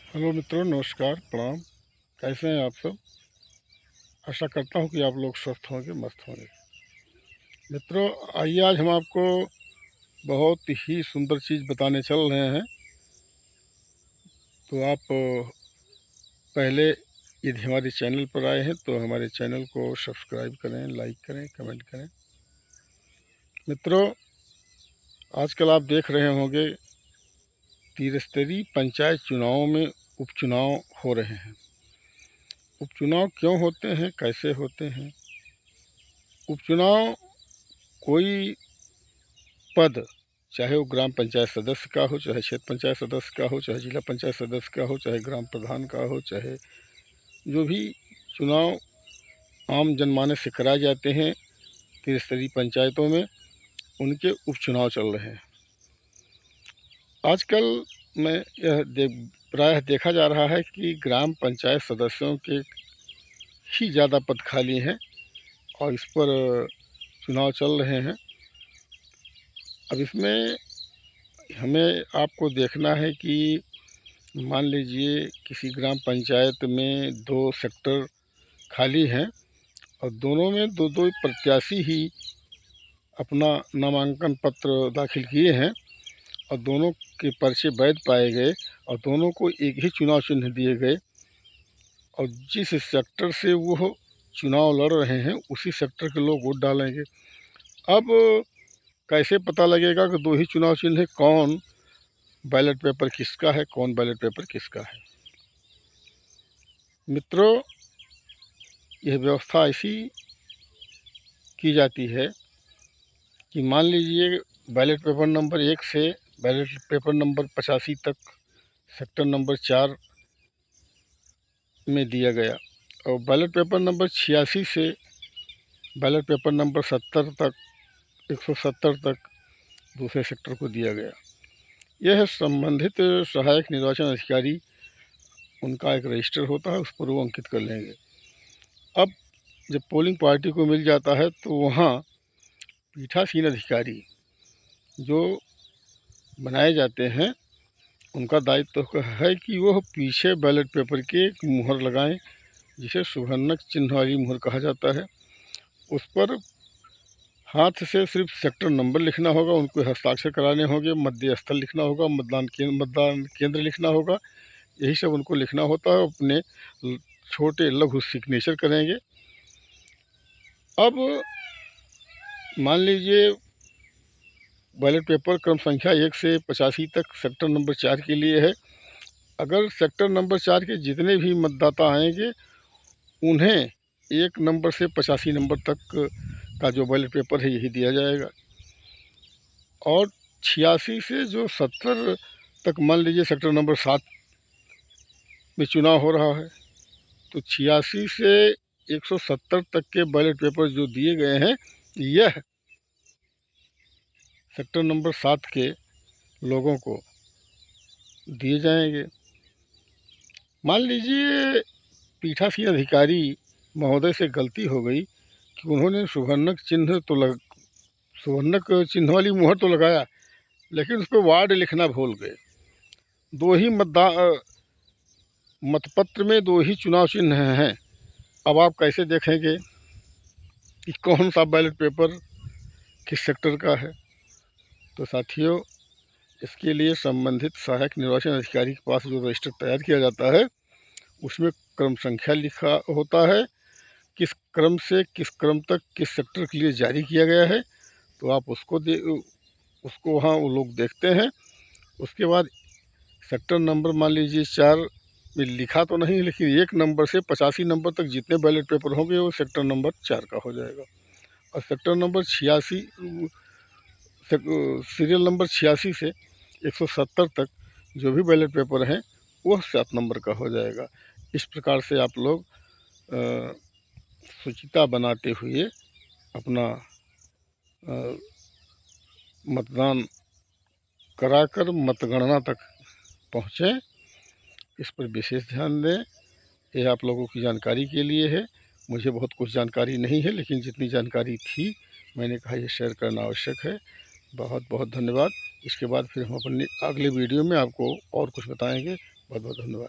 Hello मित्रों, नमस्कार, प्रणाम। कैसे हैं आप सब? आशा करता हूं कि आप लोग स्वस्थ होंगे, मस्त होंगे। मित्रों, आइए आज हम आपको बहुत ही सुंदर चीज़ बताने चल रहे हैं। तो आप पहले यदि हमारे चैनल पर आए हैं तो हमारे चैनल को सब्सक्राइब करें, लाइक करें, कमेंट करें। मित्रों, आजकल आप देख रहे होंगे त्रिस्तरीय पंचायत चुनावों में उपचुनाव हो रहे हैं। उपचुनाव क्यों होते हैं, कैसे होते हैं? उपचुनाव कोई पद, चाहे वो ग्राम पंचायत सदस्य का हो, चाहे क्षेत्र पंचायत सदस्य का हो, चाहे जिला पंचायत सदस्य का हो, चाहे ग्राम प्रधान का हो, चाहे जो भी चुनाव आम जनमानस से कराए जाते हैं त्रिस्तरीय पंचायतों में, उनके उपचुनाव चल रहे हैं। आजकल में प्रायः देखा जा रहा है कि ग्राम पंचायत सदस्यों के ही ज़्यादा पद खाली हैं और इस पर चुनाव चल रहे हैं। अब इसमें हमें आपको देखना है कि मान लीजिए किसी ग्राम पंचायत में 2 सेक्टर खाली हैं और दोनों में दो दो प्रत्याशी ही अपना नामांकन पत्र दाखिल किए हैं और दोनों के पर्चे वैध पाए गए और दोनों को एक ही चुनाव चिन्ह दिए गए और जिस सेक्टर से वो चुनाव लड़ रहे हैं उसी सेक्टर के लोग वोट डालेंगे। अब कैसे पता लगेगा कि 2 ही चुनाव चिन्ह है? कौन बैलेट पेपर किसका है, कौन बैलेट पेपर किसका है? मित्रों, यह व्यवस्था ऐसी की जाती है कि मान लीजिए बैलेट पेपर नंबर 1 से बैलेट पेपर नंबर 85 तक सेक्टर नंबर 4 में दिया गया और बैलेट पेपर नंबर 86 से बैलेट पेपर नंबर 70 तक 170 तक दूसरे सेक्टर को दिया गया। यह संबंधित सहायक निर्वाचन अधिकारी, उनका एक रजिस्टर होता है, उस पर वो अंकित कर लेंगे। अब जब पोलिंग पार्टी को मिल जाता है तो वहाँ पीठासीन अधिकारी जो बनाए जाते हैं, उनका दायित्व तो है कि वह पीछे बैलेट पेपर के एक मुहर लगाएं, जिसे सुभन्नक चिन्ह वाली मुहर कहा जाता है। उस पर हाथ से सिर्फ सेक्टर नंबर लिखना होगा, उनको हस्ताक्षर कराने होंगे, मध्य स्थल लिखना होगा, मतदान केंद्र लिखना होगा, यही सब उनको लिखना होता है। अपने छोटे लघु सिग्नेचर करेंगे। अब मान लीजिए बैलेट पेपर क्रम संख्या 1 से 85 तक सेक्टर नंबर 4 के लिए है। अगर सेक्टर नंबर 4 के जितने भी मतदाता आएंगे उन्हें 1 नंबर से 85 नंबर तक का जो बैलेट पेपर है यही दिया जाएगा। और 86 से जो 70 तक, मान लीजिए सेक्टर नंबर 7 में चुनाव हो रहा है, तो 86 से 170 तक के बैलेट पेपर जो दिए गए हैं, यह सेक्टर नंबर 7 के लोगों को दिए जाएंगे। मान लीजिए पीठासीन अधिकारी महोदय से गलती हो गई कि उन्होंने सुभन्नक चिन्ह वाली मुहर तो लगाया, लेकिन उस पर वार्ड लिखना भूल गए। 2 ही मतपत्र में 2 ही चुनाव चिन्ह हैं। अब आप कैसे देखेंगे कि कौन सा बैलेट पेपर किस सेक्टर का है? तो साथियों, इसके लिए संबंधित सहायक निर्वाचन अधिकारी के पास जो रजिस्टर तैयार किया जाता है, उसमें क्रम संख्या लिखा होता है, किस क्रम से किस क्रम तक किस सेक्टर के लिए जारी किया गया है। तो आप उसको वहाँ वो लोग देखते हैं। उसके बाद सेक्टर नंबर मान लीजिए 4 में लिखा तो नहीं, लेकिन 1 नंबर से 85 नंबर तक जितने बैलेट पेपर होंगे वो सेक्टर नंबर 4 का हो जाएगा। और सेक्टर नंबर 86 सीरियल नंबर 86 से 170 तक जो भी बैलेट पेपर हैं वह 7 नंबर का हो जाएगा। इस प्रकार से आप लोग शुचिता बनाते हुए अपना मतदान कराकर मतगणना तक पहुँचें। इस पर विशेष ध्यान दें। यह आप लोगों की जानकारी के लिए है। मुझे बहुत कुछ जानकारी नहीं है, लेकिन जितनी जानकारी थी मैंने कहा यह शेयर करना आवश्यक है। बहुत बहुत धन्यवाद। इसके बाद फिर हम अपने अगले वीडियो में आपको और कुछ बताएंगे। बहुत बहुत धन्यवाद।